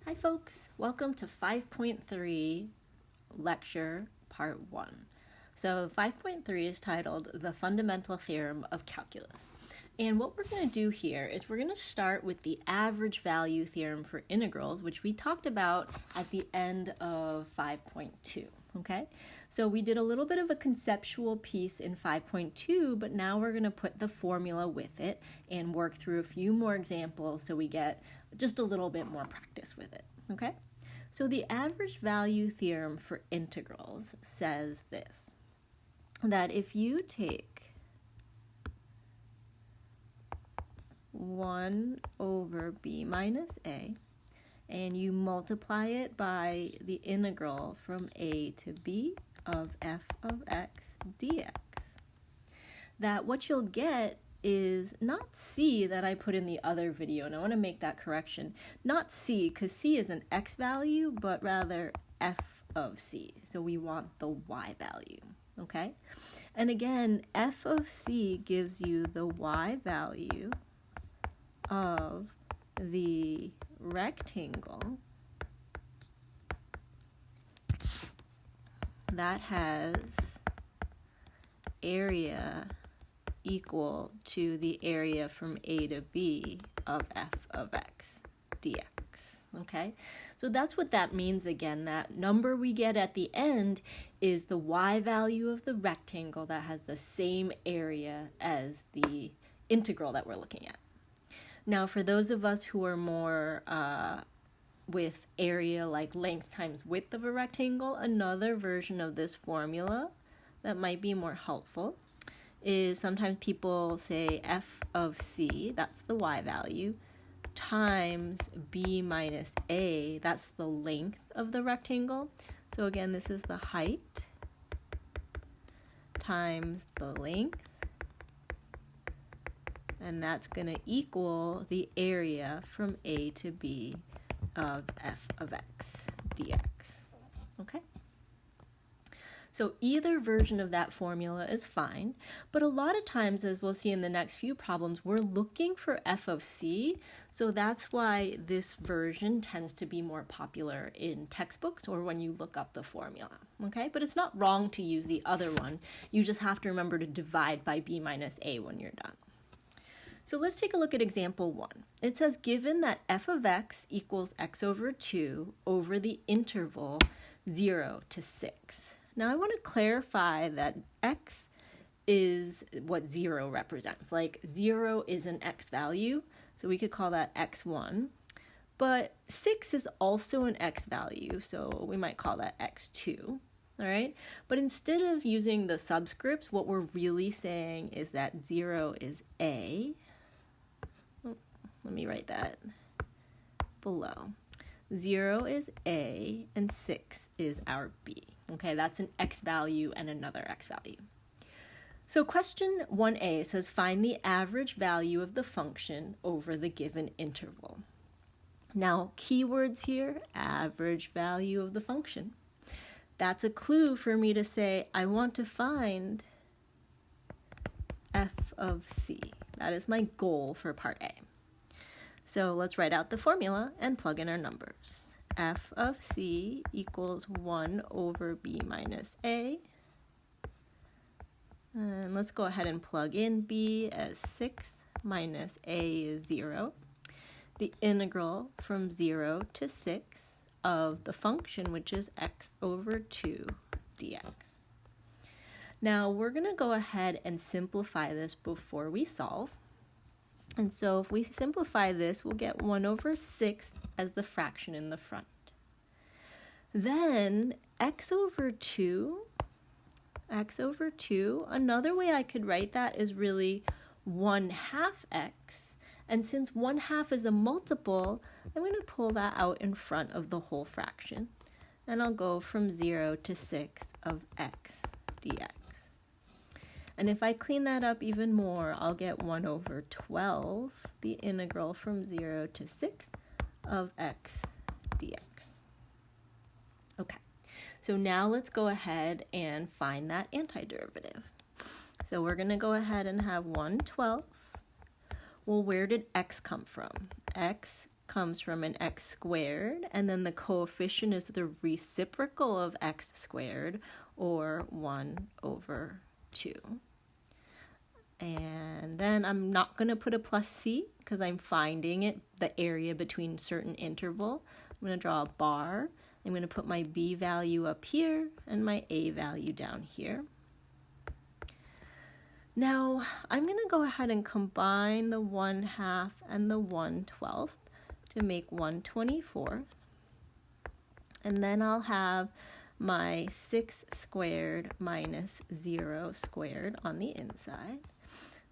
Hi folks, welcome to 5.3 lecture part 1. So 5.3 is titled The Fundamental Theorem of Calculus. And what we're going to do here is we're going to start with the average value theorem for integrals, which we talked about at the end of 5.2. Okay, so we did a little bit of a conceptual piece in 5.2, but now we're going to put the formula with it and work through a few more examples so we get just a little bit more practice with it. Okay, so the average value theorem for integrals says this, that if you take 1 over b minus a and you multiply it by the integral from a to b of f of x dx, that what you'll get is not c that I put in the other video, and I want to make that correction. Not c, because c is an x value, but rather f of c. So we want the y value, okay? And again, f of c gives you the y value of the rectangle that has area equal to the area from a to b of f of x dx, okay? So that's what that means again. That number we get at the end is the y value of the rectangle that has the same area as the integral that we're looking at. Now, for those of us who are more with area like length times width of a rectangle, another version of this formula that might be more helpful is sometimes people say f of c, that's the y value, times b minus a, that's the length of the rectangle. So again, this is the height times the length, and that's going to equal the area from a to b of f of x dx, okay? So either version of that formula is fine, but a lot of times, as we'll see in the next few problems, we're looking for f of c, so that's why this version tends to be more popular in textbooks or when you look up the formula, okay? But it's not wrong to use the other one. You just have to remember to divide by b minus a when you're done. So let's take a look at example 1. It says, given that f of x equals x over 2 over the interval 0 to 6. Now I want to clarify that x is what 0 represents. Like 0 is an x value, so we could call that x1. But 6 is also an x value, so we might call that x2. All right? But instead of using the subscripts, what we're really saying is that 0 is a. Let me write that below. 0 is a, and 6 is our b. Okay, that's an x value and another x value. So question 1a says, find the average value of the function over the given interval. Now, keywords here, average value of the function. That's a clue for me to say, I want to find f of c. That is my goal for part A. So let's write out the formula and plug in our numbers. F of c equals 1 over b minus a. And let's go ahead and plug in b as 6 minus a is 0. The integral from 0 to 6 of the function, which is x over 2 dx. Now we're going to go ahead and simplify this before we solve. And so if we simplify this, we'll get 1 over 6 as the fraction in the front. Then x over 2, another way I could write that is really 1/2 x. And since 1/2 is a multiple, I'm going to pull that out in front of the whole fraction. And I'll go from 0 to 6 of x dx. And if I clean that up even more, I'll get 1 over 12, the integral from 0 to 6 of x dx. Okay, so now let's go ahead and find that antiderivative. So we're going to go ahead and have 1/12. Well, where did x come from? X comes from an x squared, and then the coefficient is the reciprocal of x squared, or 1 over 2. And then I'm not going to put a plus c because I'm finding it, the area between certain interval. I'm going to draw a bar. I'm going to put my b value up here and my a value down here. Now, I'm going to go ahead and combine the 1/2 and the 1/12 to make 1/24. And then I'll have my 6 squared minus 0 squared on the inside.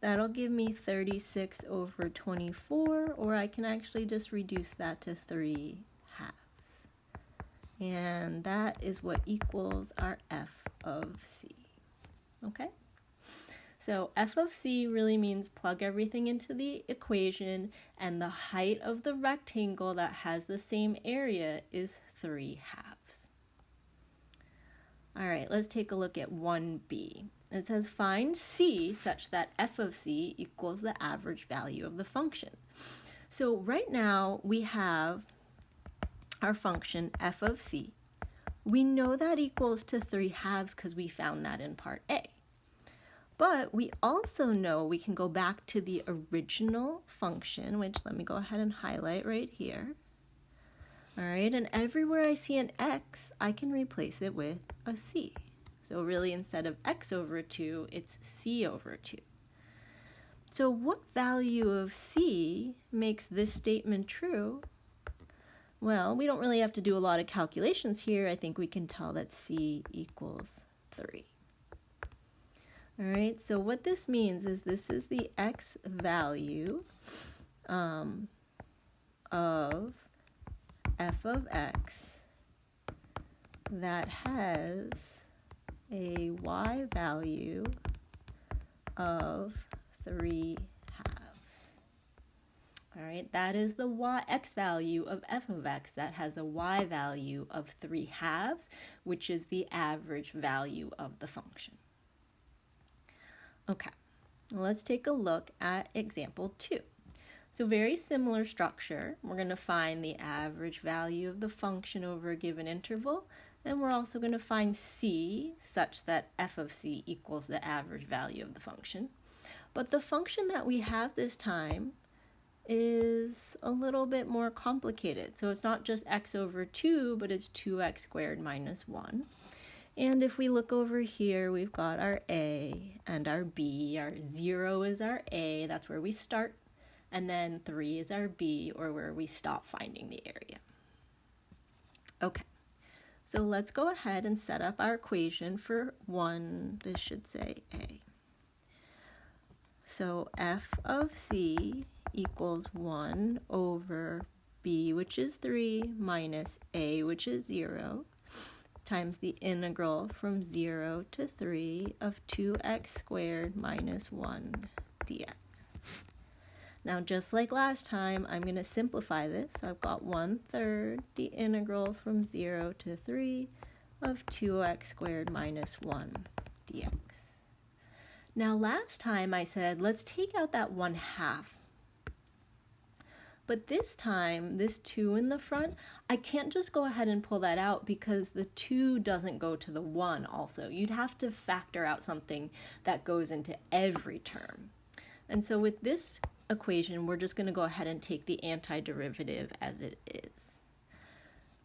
That'll give me 36 over 24, or I can actually just reduce that to 3/2. And that is what equals our f of c. Okay? So f of c really means plug everything into the equation, and the height of the rectangle that has the same area is 3/2. All right, let's take a look at 1b. It says find c such that f of c equals the average value of the function. So right now we have our function f of c. We know that equals to 3/2 because we found that in part A. But we also know we can go back to the original function, which let me go ahead and highlight right here. All right, and everywhere I see an x, I can replace it with a c. So really, instead of x over 2, it's c over 2. So what value of c makes this statement true? Well, we don't really have to do a lot of calculations here. I think we can tell that c equals 3. All right, so what this means is this is the x value of f of x that has a y value of 3/2. All right, that is the x value of f of x that has a y value of 3/2, which is the average value of the function. Okay, let's take a look at example 2. So very similar structure. We're going to find the average value of the function over a given interval, and we're also going to find c such that f of c equals the average value of the function. But the function that we have this time is a little bit more complicated. So it's not just x over 2, but it's 2x squared minus 1. And if we look over here, we've got our a and our b. Our 0 is our a, that's where we start. And then 3 is our b, or where we stop finding the area. Okay, so let's go ahead and set up our equation for 1, this should say a. So f of c equals 1 over b, which is 3, minus a, which is 0, times the integral from 0 to 3 of 2x squared minus 1 dx. Now, just like last time, I'm going to simplify this. So I've got 1/3 the integral from 0 to 3 of 2x squared minus 1 dx. Now, last time I said, let's take out that 1/2. But this time, this 2 in the front, I can't just go ahead and pull that out because the 2 doesn't go to the 1 also. You'd have to factor out something that goes into every term. And so with this equation, we're just going to go ahead and take the antiderivative as it is.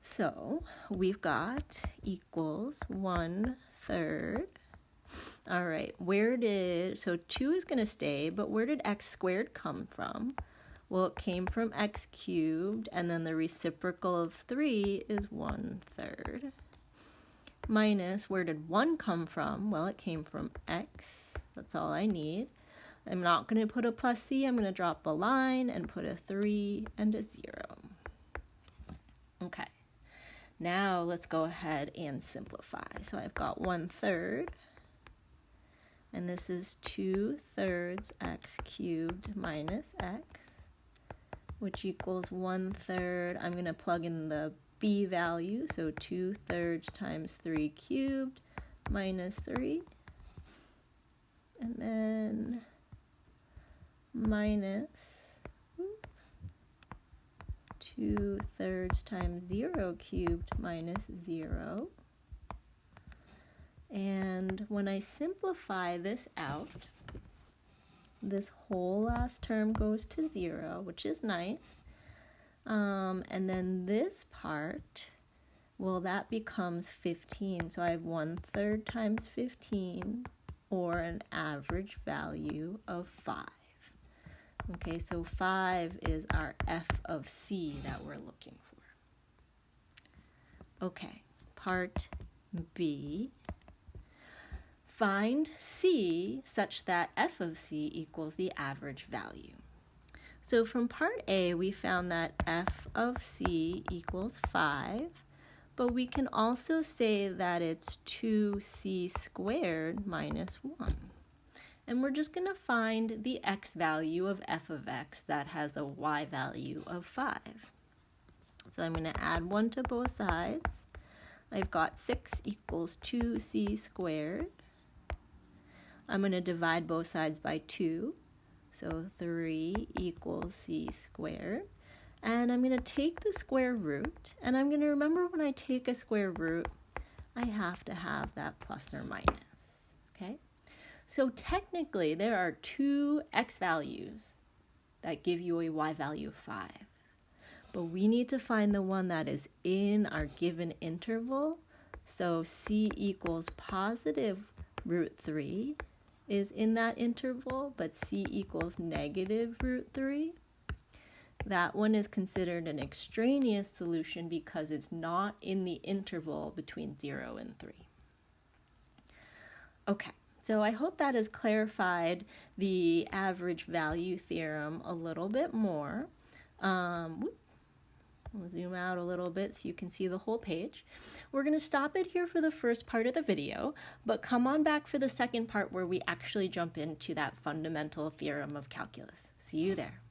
So we've got equals 1/3. All right, so 2 is going to stay, but where did x squared come from? Well, it came from x cubed, and then the reciprocal of 3 is 1/3. Minus, where did 1 come from? Well, it came from x. That's all I need. I'm not going to put a plus c. I'm going to drop a line and put a 3 and a 0. Okay. Now let's go ahead and simplify. So I've got 1/3. And this is 2/3 x cubed minus x, which equals 1/3. I'm going to plug in the b value, so 2/3 times 3 cubed minus 3. And then minus 2/3 times 0 cubed minus 0. And when I simplify this out, this whole last term goes to 0, which is nice. And then this part, well, that becomes 15. So I have 1/3 times 15, or an average value of 5. Okay, so 5 is our f of c that we're looking for. Okay, part B. Find c such that f of c equals the average value. So from part A, we found that f of c equals 5, but we can also say that it's 2c squared minus 1. And we're just going to find the x value of f of x that has a y value of 5. So I'm going to add 1 to both sides. I've got 6 equals 2c squared. I'm going to divide both sides by 2. So 3 equals c squared. And I'm going to take the square root. And I'm going to remember when I take a square root, I have to have that plus or minus. Okay? So technically, there are 2 x values that give you a y value of 5. But we need to find the one that is in our given interval. So c equals positive root 3 is in that interval, but c equals negative root 3. That one is considered an extraneous solution because it's not in the interval between 0 and 3. Okay, so I hope that has clarified the average value theorem a little bit more. We'll zoom out a little bit so you can see the whole page. We're going to stop it here for the first part of the video, but come on back for the second part where we actually jump into that fundamental theorem of calculus. See you there.